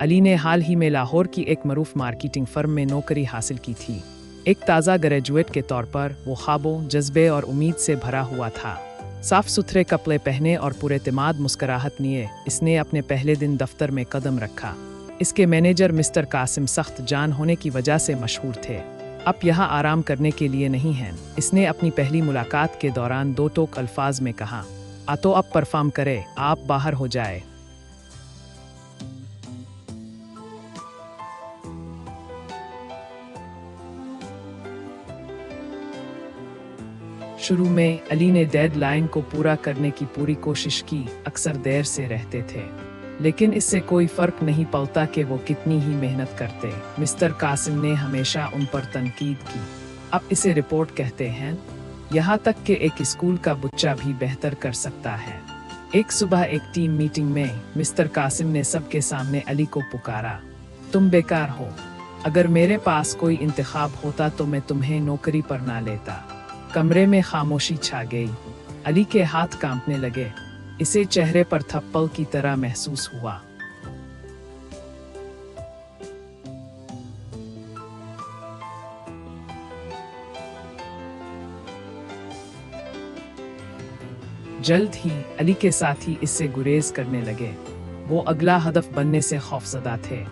अली ने हाल ही में लाहौर की एक मरूफ मार्केटिंग फर्म में नौकरी हासिल की थी। एक ताज़ा ग्रेजुएट के तौर पर वो ख्वाबों, जज्बे और उम्मीद से भरा हुआ था। साफ सुथरे कपड़े पहने और पुरएतमाद मुस्कुराहट लिए इसने अपने पहले दिन दफ्तर में कदम रखा। इसके मैनेजर मिस्टर कासिम सख्त जान होने की वजह से मशहूर थे। अब यहाँ आराम करने के लिए नहीं हैं, इसने अपनी पहली मुलाकात के दौरान दो टोक अल्फाज में कहा, आ तो अब परफॉर्म करे, आप बाहर हो जाए। शुरू में अली ने डेडलाइन को पूरा करने की पूरी कोशिश की, अक्सर देर से रहते थे, लेकिन इससे कोई फर्क नहीं पड़ता कि वो कितनी ही मेहनत करते। मिस्टर कासिम ने हमेशा उन पर तनकीद की। अब इसे रिपोर्ट कहते हैं। यहाँ तक कि एक स्कूल का बच्चा भी बेहतर कर सकता है। एक सुबह एक टीम मीटिंग में मिस्टर कासिम ने सबके सामने अली को पुकारा, तुम बेकार हो। अगर मेरे पास कोई इंतखाब होता तो मैं तुम्हें नौकरी पर ना लेता। कमरे में खामोशी छा गई। अली के हाथ कांपने लगे। इसे चेहरे पर थप्पड़ की तरह महसूस हुआ। जल्द ही अली के साथी इससे गुरेज करने लगे। वो अगला हदफ बनने से खौफजदा थे।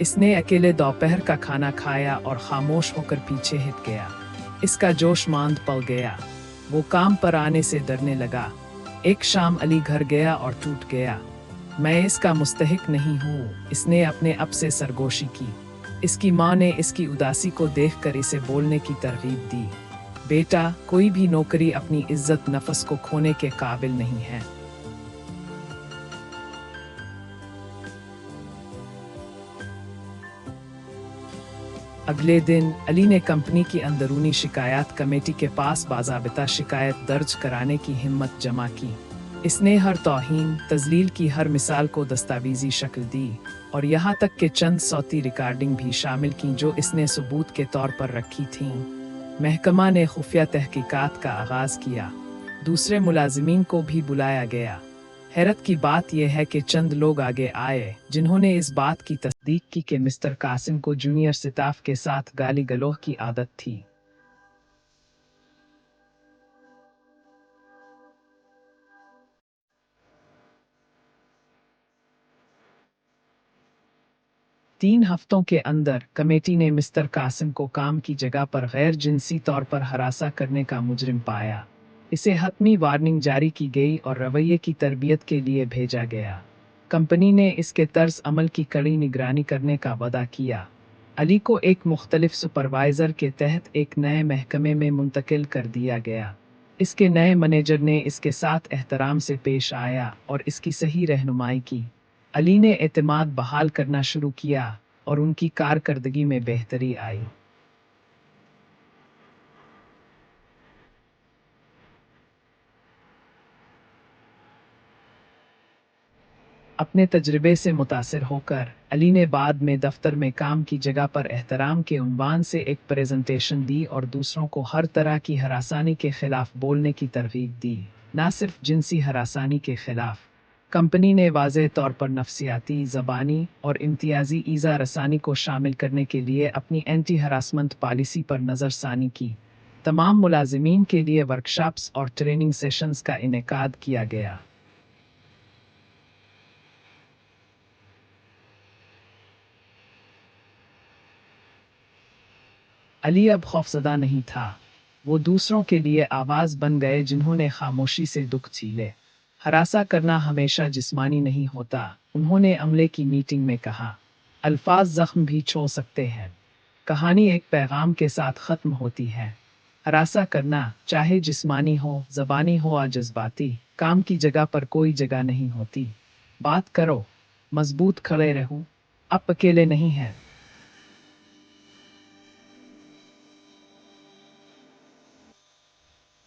इसने अकेले दोपहर का खाना खाया और खामोश होकर पीछे हट गया। इसका जोश मांद पड़ गया। वो काम पर आने से डरने लगा। एक शाम अली घर गया और टूट गया। मैं इसका मुस्तहिक नहीं हूँ, इसने अपने आप से सरगोशी की। इसकी माँ ने इसकी उदासी को देखकर इसे बोलने की तरगीब दी, बेटा, कोई भी नौकरी अपनी इज्जत नफ्स को खोने के काबिल नहीं है। अगले दिन अली ने कंपनी की अंदरूनी शिकायत कमेटी के पास बाज़ाबिता शिकायत दर्ज कराने की हिम्मत जमा की। इसने हर तौहीन, तज़लील की हर मिसाल को दस्तावेजी शक्ल दी और यहाँ तक कि चंद सौती रिकॉर्डिंग भी शामिल की जो इसने सबूत के तौर पर रखी थीं। महकमा ने खुफिया तहकीकात का आगाज़ किया। दूसरे मुलाजिमीन को भी बुलाया गया। हैरत की बात यह है कि चंद लोग आगे आए जिन्होंने इस बात की तस्दीक की कि मिस्टर कासिम को जूनियर स्टाफ के साथ गाली गलौज की आदत थी। तीन हफ्तों के अंदर कमेटी ने मिस्टर कासिम को काम की जगह पर गैर जिनसी तौर पर हरासा करने का मुजरिम पाया। इसे हतमी वार्निंग जारी की गई और रवैये की तरबियत के लिए भेजा गया। कंपनी ने इसके तर्ज अमल की कड़ी निगरानी करने का वादा किया। अली को एक मुख्तलिफ सुपरवाइज़र के तहत एक नए महकमे में मुंतकिल कर दिया गया। इसके नए मैनेजर ने इसके साथ एहतराम से पेश आया और इसकी सही रहनुमाई की। अली ने एतमाद बहाल करना शुरू किया और उनकी कारकर्दगी में बेहतरी आई। अपने तजर्बे से मुतासिर होकर अली ने बाद में दफ्तर में काम की जगह पर एहतराम के उन्वान से एक प्रेजेंटेशन दी और दूसरों को हर तरह की हरासानी के खिलाफ बोलने की तरगीब दी, ना सिर्फ जिनसी हरासानी के खिलाफ। कंपनी ने वाज़ेह तौर पर नफसियाती, ज़बानी और इम्तियाजी ईज़ा रसानी को शामिल करने के लिए अपनी एंटी हरासमेंट पॉलिसी पर नज़रसानी की। तमाम मुलाजिमीन के लिए वर्कशॉप्स और ट्रेनिंग सेशंस का इनेकाद किया गया। अली अब खौफज़दा नहीं था। वो दूसरों के लिए आवाज़ बन गए जिन्होंने खामोशी से दुख झेले। हरासा करना हमेशा जिस्मानी नहीं होता, उन्होंने अमले की मीटिंग में कहा। अल्फाज ज़ख्म भी छोड़ सकते हैं। कहानी एक पैगाम के साथ ख़त्म होती है। हरासा करना, चाहे जिस्मानी हो, ज़बानी हो या जज्बाती, काम की जगह पर कोई जगह नहीं होती। बात करो, मजबूत खड़े रहो, आप अकेले नहीं हैं।